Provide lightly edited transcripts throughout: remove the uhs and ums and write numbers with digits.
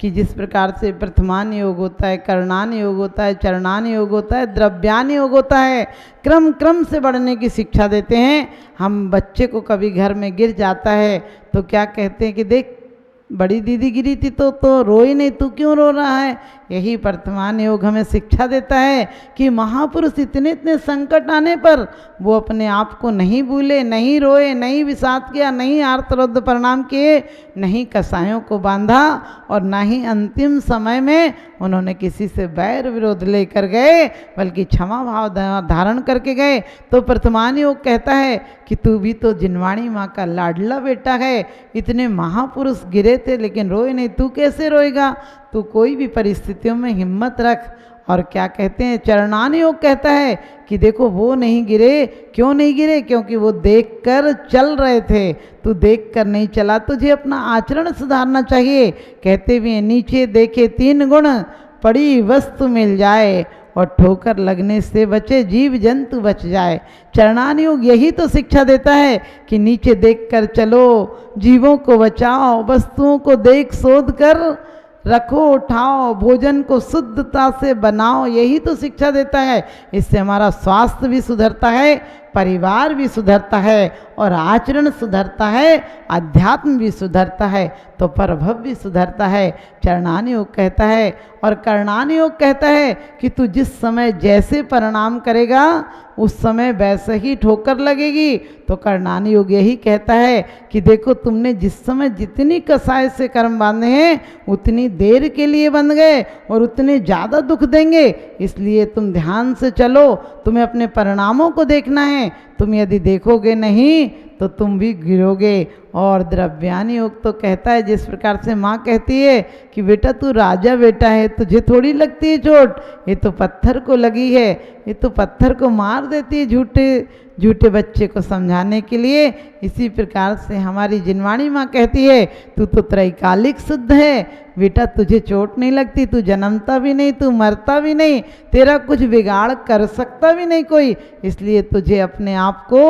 कि जिस प्रकार से प्रथमान योग होता है, करणान योग होता है, चरणान योग होता है, द्रव्यान योग होता है, क्रम क्रम से बढ़ने की शिक्षा देते हैं। हम बच्चे को कभी घर में गिर जाता है तो क्या कहते हैं कि देख बड़ी दीदी गिरी थी तो रोई नहीं, तू क्यों रो रहा है। यही वर्तमान योग हमें शिक्षा देता है कि महापुरुष इतने इतने संकट आने पर वो अपने आप को नहीं भूले, नहीं रोए, नहीं विषाद किया, नहीं आर्तरौद्र प्रणाम किए, नहीं कसायों को बांधा और ना ही अंतिम समय में उन्होंने किसी से बैर विरोध लेकर गए, बल्कि क्षमा भाव धारण करके गए। तो वर्तमान योग कहता है कि तू भी तो जिनवाणी माँ का लाडला बेटा है, इतने महापुरुष गिरे थे लेकिन रोए नहीं, तू कैसे रोएगा। तू कोई भी परिस्थितियों में हिम्मत रख। और क्या कहते हैं, चरणान योग कहता है कि देखो वो नहीं गिरे, क्यों नहीं गिरे, क्योंकि वो देखकर चल रहे थे, तू देखकर नहीं चला, तुझे अपना आचरण सुधारना चाहिए। कहते भी हैं नीचे देखे 3 गुण, पड़ी वस्तु मिल जाए, और ठोकर लगने से बचे जीव जंतु बच जाए। चरणान योग यही तो शिक्षा देता है कि नीचे देखकर चलो, जीवों को बचाओ, वस्तुओं को देख शोध कर रखो, उठाओ, भोजन को शुद्धता से बनाओ, यही तो शिक्षा देता है। इससे हमारा स्वास्थ्य भी सुधरता है, परिवार भी सुधरता है और आचरण सुधरता है, अध्यात्म भी सुधरता है, तो परभव भी सुधरता है। चरणान योग कहता है। और करणान योग कहता है कि तू जिस समय जैसे परिणाम करेगा उस समय वैसे ही ठोकर लगेगी। तो करणान योग यही कहता है कि देखो तुमने जिस समय जितनी कसाय से कर्म बांधे हैं उतनी देर के लिए बंध गए और उतने ज़्यादा दुख देंगे, इसलिए तुम ध्यान से चलो, तुम्हें अपने परिणामों को देखना है। तुम यदि देखोगे नहीं तो तुम भी गिरोगे। और द्रव्यान योग तो कहता है, जिस प्रकार से माँ कहती है कि बेटा तू राजा बेटा है, तुझे थोड़ी लगती है चोट, ये तो पत्थर को लगी है, ये तो पत्थर को मार देती है झूठे बच्चे को समझाने के लिए। इसी प्रकार से हमारी जिनवाणी माँ कहती है तू तो त्रैकालिक शुद्ध है बेटा, तुझे चोट नहीं लगती, तू जन्मता भी नहीं, तू मरता भी नहीं, तेरा कुछ बिगाड़ कर सकता भी नहीं कोई, इसलिए तुझे अपने आप को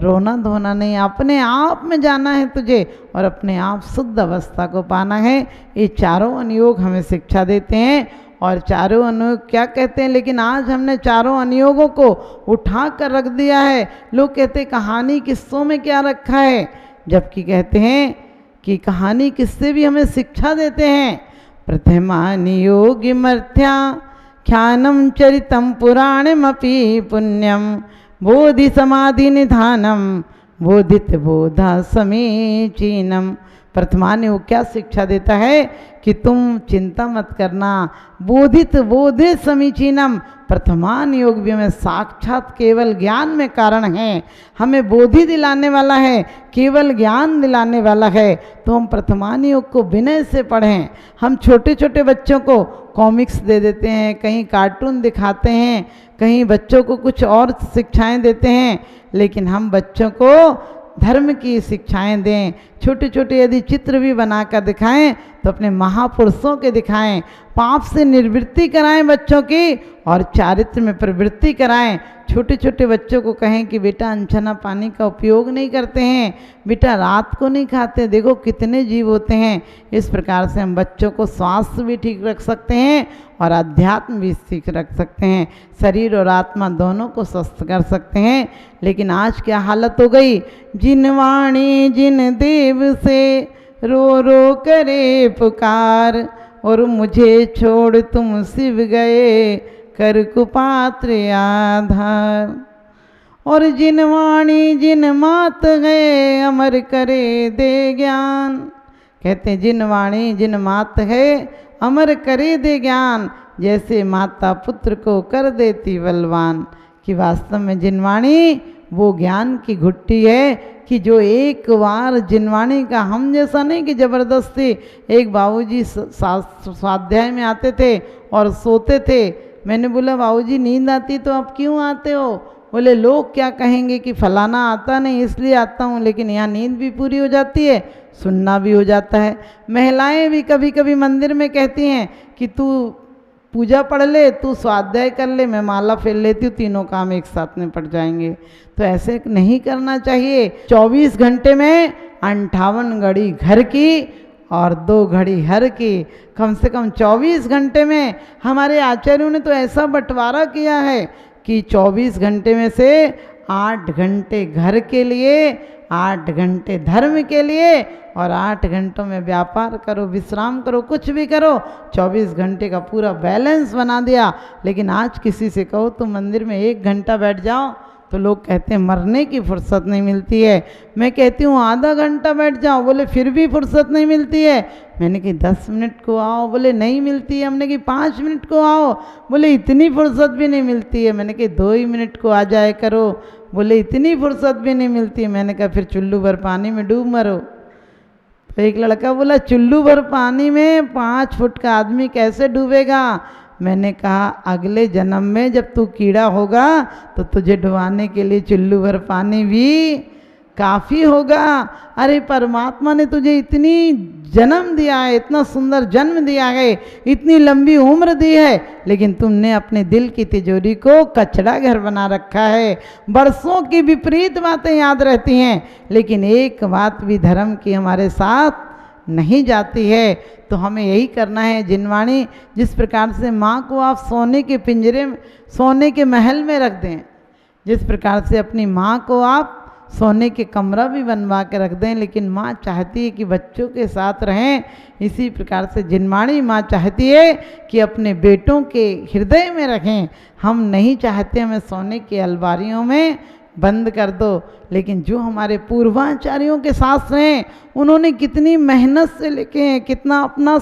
रोना धोना नहीं, अपने आप में जाना है तुझे और अपने आप शुद्ध अवस्था को पाना है। ये चारों अनुयोग हमें शिक्षा देते हैं। और चारों अनुयोग क्या कहते हैं, लेकिन आज हमने चारों अनुयोगों को उठा कर रख दिया है। लोग कहते हैं कहानी किस्सों में क्या रखा है, जबकि कहते हैं कि कहानी किस्से भी हमें शिक्षा देते हैं। प्रथमानियोगी मर्थ्या ख्यानम चरितम पुराणमपि पुण्यम बोधि समाधि निधानम बोधित बोधा समीचीनम। प्रथमान योग क्या शिक्षा देता है कि तुम चिंता मत करना, बोधित बोधे समीचीनम। प्रथमान योग भी हमें साक्षात केवल ज्ञान में कारण है, हमें बोधि दिलाने वाला है, केवल ज्ञान दिलाने वाला है। तो हम प्रथमान योग को विनय से पढ़ें। हम छोटे छोटे बच्चों को कॉमिक्स दे देते हैं, कहीं कार्टून दिखाते हैं, कहीं बच्चों को कुछ और शिक्षाएं देते हैं, लेकिन हम बच्चों को धर्म की शिक्षाएं दें। छोटे छोटे यदि चित्र भी बनाकर दिखाएं तो अपने महापुरुषों के दिखाएं, पाप से निर्वृत्ति कराएं बच्चों की और चारित्र में प्रवृत्ति कराएं। छोटे छोटे बच्चों को कहें कि बेटा अनछना पानी का उपयोग नहीं करते हैं, बेटा रात को नहीं खाते, देखो कितने जीव होते हैं। इस प्रकार से हम बच्चों को स्वास्थ्य भी ठीक रख सकते हैं और अध्यात्म भी ठीक रख सकते हैं, शरीर और आत्मा दोनों को स्वस्थ कर सकते हैं। लेकिन आज क्या हालत हो गई, जिन वाणी जिन देव से रो रो करे पुकार, और मुझे छोड़ तुम शिव गए कर कुपात्र आधार। और जिन वाणी जिन मात है अमर करे दे ज्ञान। कहते हैं जिन वाणी जिन मात है अमर करे दे ज्ञान, जैसे माता पुत्र को कर देती बलवान। कि वास्तव में जिनवाणी वो ज्ञान की घुट्टी है कि जो एक बार जिनवाणी का, हम जैसा नहीं कि ज़बरदस्ती। एक बाबूजी स्वाध्याय में आते थे और सोते थे। मैंने बोला बाबूजी नींद आती तो आप क्यों आते हो? बोले लोग क्या कहेंगे कि फलाना आता नहीं इसलिए आता हूँ, लेकिन यहाँ नींद भी पूरी हो जाती है, सुनना भी हो जाता है। महिलाएं भी कभी कभी मंदिर में कहती हैं कि तू पूजा पढ़ ले, तू स्वाध्याय कर ले, मैं माला फेर लेती हूँ, तीनों काम एक साथ में पड़ जाएंगे। तो ऐसे नहीं करना चाहिए। 24 घंटे में 58 घड़ी घर की और 2 घड़ी हर की, कम से कम 24 घंटे में हमारे आचार्यों ने तो ऐसा बंटवारा किया है कि 24 घंटे में से 8 घंटे घर के लिए, 8 घंटे धर्म के लिए और 8 घंटों में व्यापार करो, विश्राम करो, कुछ भी करो। 24 घंटे का पूरा बैलेंस बना दिया। लेकिन आज किसी से कहो तुम मंदिर में 1 घंटा बैठ जाओ तो लोग कहते हैं मरने की फुर्सत नहीं मिलती है। मैं कहती हूँ आधा घंटा बैठ जाओ, बोले फिर भी फुर्सत नहीं मिलती है। मैंने कही 10 मिनट को आओ, बोले नहीं मिलती है। हमने कही 5 मिनट को आओ, बोले इतनी फुर्सत भी नहीं मिलती है। मैंने कही 2 ही मिनट को आ जाए करो, बोले इतनी फुर्सत भी नहीं मिलती है। मैंने कहा फिर चुल्लू भर पानी में डूब मरो। तो एक लड़का बोला चुल्लू भर पानी में 5 फुट का आदमी कैसे डूबेगा। मैंने कहा अगले जन्म में जब तू कीड़ा होगा तो तुझे डुबाने के लिए चुल्लू भर पानी भी काफ़ी होगा। अरे परमात्मा ने तुझे इतनी जन्म दिया है, इतना सुंदर जन्म दिया है, इतनी लंबी उम्र दी है, लेकिन तुमने अपने दिल की तिजोरी को कचरा घर बना रखा है। बरसों की विपरीत बातें याद रहती हैं, लेकिन एक बात भी धर्म की हमारे साथ नहीं जाती है। तो हमें यही करना है जिनवाणी, जिस प्रकार से माँ को आप सोने के पिंजरे में, सोने के महल में रख दें, जिस प्रकार से अपनी माँ को आप सोने के कमरा भी बनवा के रख दें, लेकिन माँ चाहती है कि बच्चों के साथ रहें। इसी प्रकार से जिनवाणी माँ चाहती है कि अपने बेटों के हृदय में रखें। हम नहीं चाहते हमें सोने की अलमारियों में बंद कर दो। लेकिन जो हमारे पूर्वाचार्यों के शास्त्र हैं, उन्होंने कितनी मेहनत से लिखे हैं, कितना अपना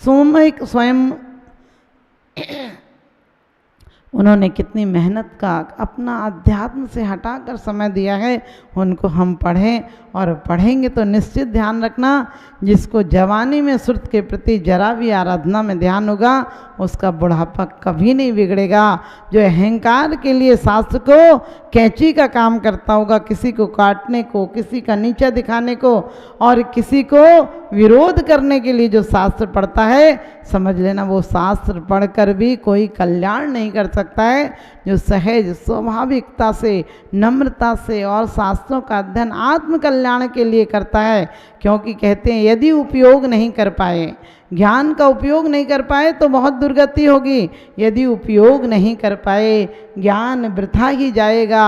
स्वयं उन्होंने कितनी मेहनत का अपना अध्यात्म से हटाकर समय दिया है। उनको हम पढ़ें और पढ़ेंगे तो निश्चित ध्यान रखना, जिसको जवानी में श्रुत के प्रति जरा भी आराधना में ध्यान होगा उसका बुढ़ापा कभी नहीं बिगड़ेगा। जो अहंकार के लिए शास्त्र को कैंची का काम करता होगा, किसी को काटने को, किसी का नीचा दिखाने को और किसी को विरोध करने के लिए जो शास्त्र पढ़ता है, समझ लेना वो शास्त्र पढ़कर भी कोई कल्याण नहीं कर सकता है। जो सहज स्वाभाविकता से, नम्रता से और शास्त्रों का अध्ययन आत्म कल्याण के लिए करता है। क्योंकि कहते हैं यदि उपयोग नहीं कर पाए, ज्ञान का उपयोग नहीं कर पाए तो बहुत दुर्गति होगी। यदि उपयोग नहीं कर पाए, ज्ञान वृथा ही जाएगा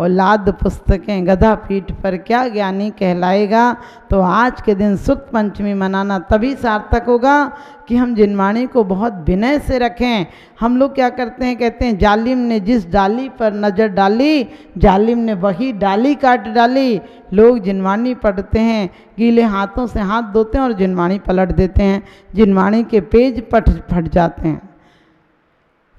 और लाद पुस्तकें गधा पीठ पर क्या ज्ञानी कहलाएगा। तो आज के दिन सुख पंचमी मनाना तभी सार्थक होगा कि हम जिनवाणी को बहुत विनय से रखें। हम लोग क्या करते हैं, कहते हैं जालिम ने जिस डाली पर नज़र डाली, जालिम ने वही डाली काट डाली। लोग जिनवाणी पढ़ते हैं, गीले हाथों से हाथ धोते हैं और जिनवाणी पलट देते हैं, जिनवाणी के पेज फट जाते हैं।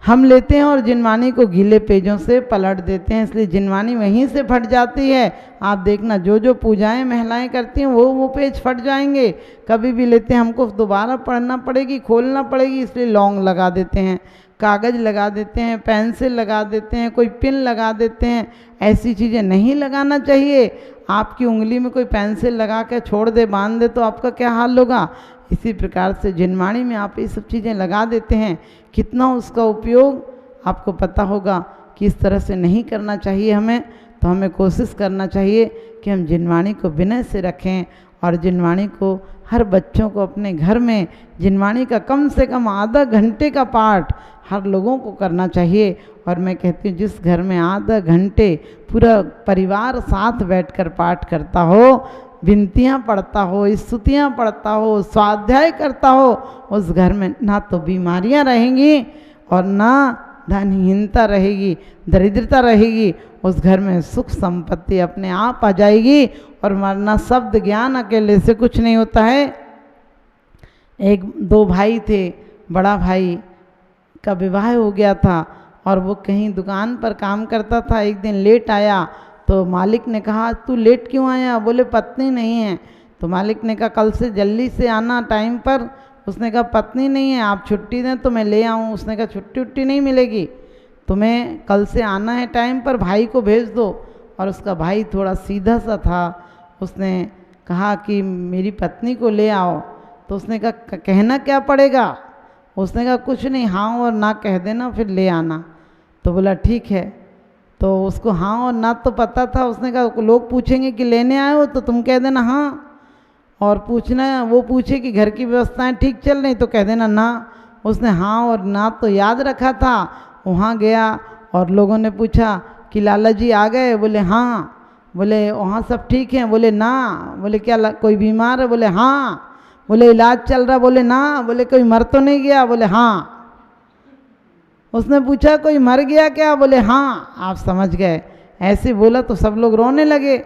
हम लेते हैं और जिनवाणी को गीले पेजों से पलट देते हैं, इसलिए जिनवाणी वहीं से फट जाती है। आप देखना जो जो पूजाएं महिलाएं करती हैं वो पेज फट जाएंगे। कभी भी लेते हैं हमको दोबारा पढ़ना पड़ेगी, खोलना पड़ेगी, इसलिए लौंग लगा देते हैं, कागज़ लगा देते हैं, पेंसिल लगा देते हैं, कोई पिन लगा देते हैं। ऐसी चीज़ें नहीं लगाना चाहिए। आपकी उंगली में कोई पेंसिल लगा के छोड़ दे, बांध दे तो आपका क्या हाल होगा। इसी प्रकार से जिनवाणी में आप ये सब चीज़ें लगा देते हैं, कितना उसका उपयोग आपको पता होगा कि इस तरह से नहीं करना चाहिए हमें। तो हमें कोशिश करना चाहिए कि हम जिनवाणी को विनय से रखें और जिनवाणी को हर बच्चों को अपने घर में जिनवाणी का कम से कम आधा घंटे का पाठ हर लोगों को करना चाहिए। और मैं कहती हूँ जिस घर में आधा घंटे पूरा परिवार साथ बैठकर पाठ करता हो, विनतियाँ पढ़ता हो, स्तुतियाँ पढ़ता हो, स्वाध्याय करता हो, उस घर में ना तो बीमारियाँ रहेंगी और ना धनहीनता रहेगी, दरिद्रता रहेगी। उस घर में सुख संपत्ति अपने आप आ जाएगी। और मरना शब्द ज्ञान अकेले से कुछ नहीं होता है। 1-2 भाई थे, बड़ा भाई का विवाह हो गया था और वो कहीं दुकान पर काम करता था। एक दिन लेट आया तो मालिक ने कहा तू लेट क्यों आया। बोले पत्नी नहीं है। तो मालिक ने कहा कल से जल्दी से आना टाइम पर। उसने कहा पत्नी नहीं है, आप छुट्टी दें तो मैं ले आऊँ। उसने कहा छुट्टी नहीं मिलेगी, तुम्हें कल से आना है टाइम पर, भाई को भेज दो। और उसका भाई थोड़ा सीधा सा था, उसने कहा कि मेरी पत्नी को ले आओ। तो उसने कहा कहना क्या पड़ेगा। उसने कहा कुछ नहीं, हाँ और ना कह देना फिर ले आना। तो बोला ठीक है। तो उसको हाँ और ना तो पता था। उसने कहा लोग पूछेंगे कि लेने आए हो तो तुम कह देना हाँ। और पूछना, वो पूछे कि घर की व्यवस्थाएं ठीक चल रही, तो कह देना ना। उसने हाँ और ना तो याद रखा था। वहाँ गया और लोगों ने पूछा कि लाला जी आ गए? बोले हाँ। बोले वहाँ सब ठीक हैं? बोले ना। बोले क्या कोई बीमार है? बोले हाँ। बोले इलाज चल रहा? बोले ना। बोले कोई मर तो नहीं गया? बोले हाँ। उसने पूछा कोई मर गया क्या? बोले हाँ। आप समझ गए। ऐसे बोला तो सब लोग रोने लगे,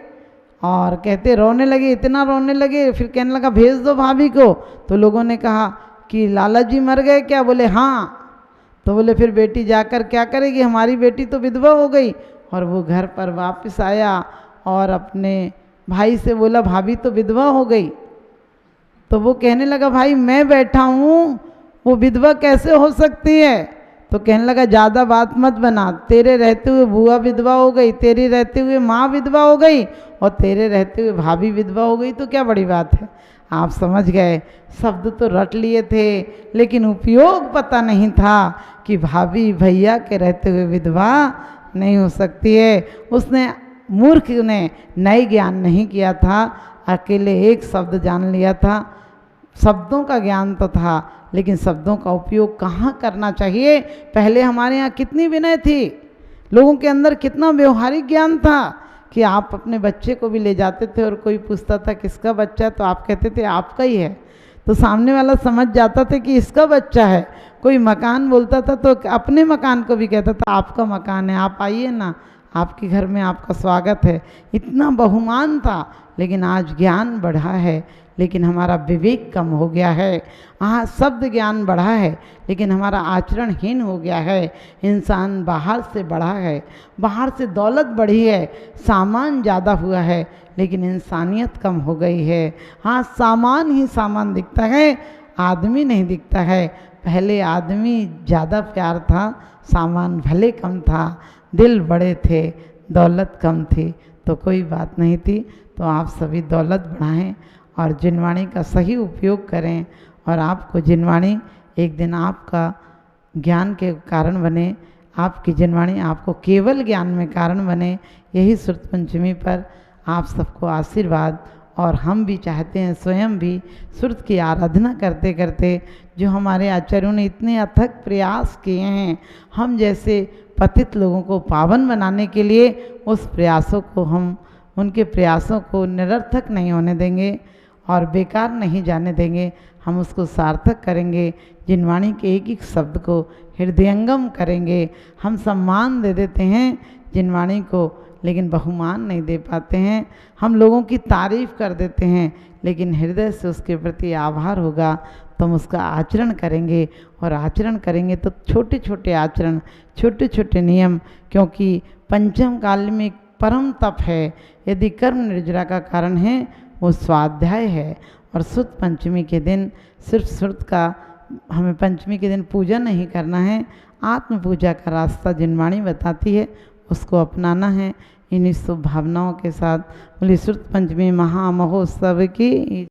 और कहते रोने लगे, इतना रोने लगे, फिर कहने लगा भेज दो भाभी को। तो लोगों ने कहा कि लाला जी मर गए क्या? बोले हाँ। तो बोले फिर बेटी जाकर क्या करेगी? हमारी बेटी तो विधवा हो गई। और वो घर पर वापस आया और अपने भाई से बोला भाभी तो विधवा हो गई। तो वो कहने लगा भाई मैं बैठा हूँ, वो विधवा कैसे हो सकती है? तो कहने लगा ज़्यादा बात मत बना, तेरे रहते हुए बुआ विधवा हो गई, तेरे रहते हुए माँ विधवा हो गई, और तेरे रहते हुए भाभी विधवा हो गई, तो क्या बड़ी बात है। आप समझ गए। शब्द तो रट लिए थे, लेकिन उपयोग पता नहीं था कि भाभी भैया के रहते हुए विधवा नहीं हो सकती है। उसने मूर्ख ने नए ज्ञान नहीं किया था, अकेले एक शब्द जान लिया था। शब्दों का ज्ञान तो था, लेकिन शब्दों का उपयोग कहाँ करना चाहिए। पहले हमारे यहाँ कितनी विनय थी, लोगों के अंदर कितना व्यवहारिक ज्ञान था कि आप अपने बच्चे को भी ले जाते थे और कोई पूछता था किसका बच्चा है, तो आप कहते थे आपका ही है। तो सामने वाला समझ जाता था कि इसका बच्चा है। कोई मकान बोलता था तो अपने मकान को भी कहता था आपका मकान है, आप आइए ना, आपके घर में आपका स्वागत है। इतना बहुमान था। लेकिन आज ज्ञान बढ़ा है, लेकिन हमारा विवेक कम हो गया है। हाँ, शब्द ज्ञान बढ़ा है, लेकिन हमारा आचरणहीन हो गया है। इंसान बाहर से बढ़ा है, बाहर से दौलत बढ़ी है, सामान ज़्यादा हुआ है, लेकिन इंसानियत कम हो गई है। हाँ, सामान ही सामान दिखता है, आदमी नहीं दिखता है। पहले आदमी ज़्यादा प्यार था, सामान भले कम था, दिल बड़े थे, दौलत कम थी, तो कोई बात नहीं थी। तो आप सभी दौलत बढ़ाएं और जिनवाणी का सही उपयोग करें, और आपको जिनवाणी एक दिन आपका ज्ञान के कारण बने, आपकी जिनवाणी आपको केवल ज्ञान में कारण बने। यही श्रुत पंचमी पर आप सबको आशीर्वाद। और हम भी चाहते हैं, स्वयं भी श्रुत की आराधना करते करते जो हमारे आचार्यों ने इतने अथक प्रयास किए हैं, हम जैसे पतित लोगों को पावन बनाने के लिए, उस प्रयासों को हम, उनके प्रयासों को निरर्थक नहीं होने देंगे और बेकार नहीं जाने देंगे। हम उसको सार्थक करेंगे। जिनवाणी के एक एक शब्द को हृदयंगम करेंगे। हम सम्मान दे देते हैं जिनवाणी को, लेकिन बहुमान नहीं दे पाते हैं। हम लोगों की तारीफ़ कर देते हैं, लेकिन हृदय से उसके प्रति आभार होगा तो हम उसका आचरण करेंगे। और आचरण करेंगे तो छोटे छोटे आचरण, छोटे छोटे नियम, क्योंकि पंचम काल में परम तप है। यदि कर्म निर्जरा का कारण है, वो स्वाध्याय है। और शुद्ध पंचमी के दिन सिर्फ श्रुत का हमें पंचमी के दिन पूजा नहीं करना है, आत्म पूजा का रास्ता जिनवाणी बताती है, उसको अपनाना है। इन्हीं शुभ भावनाओं के साथ बोली श्रुत पंचमी महामहोत्सव की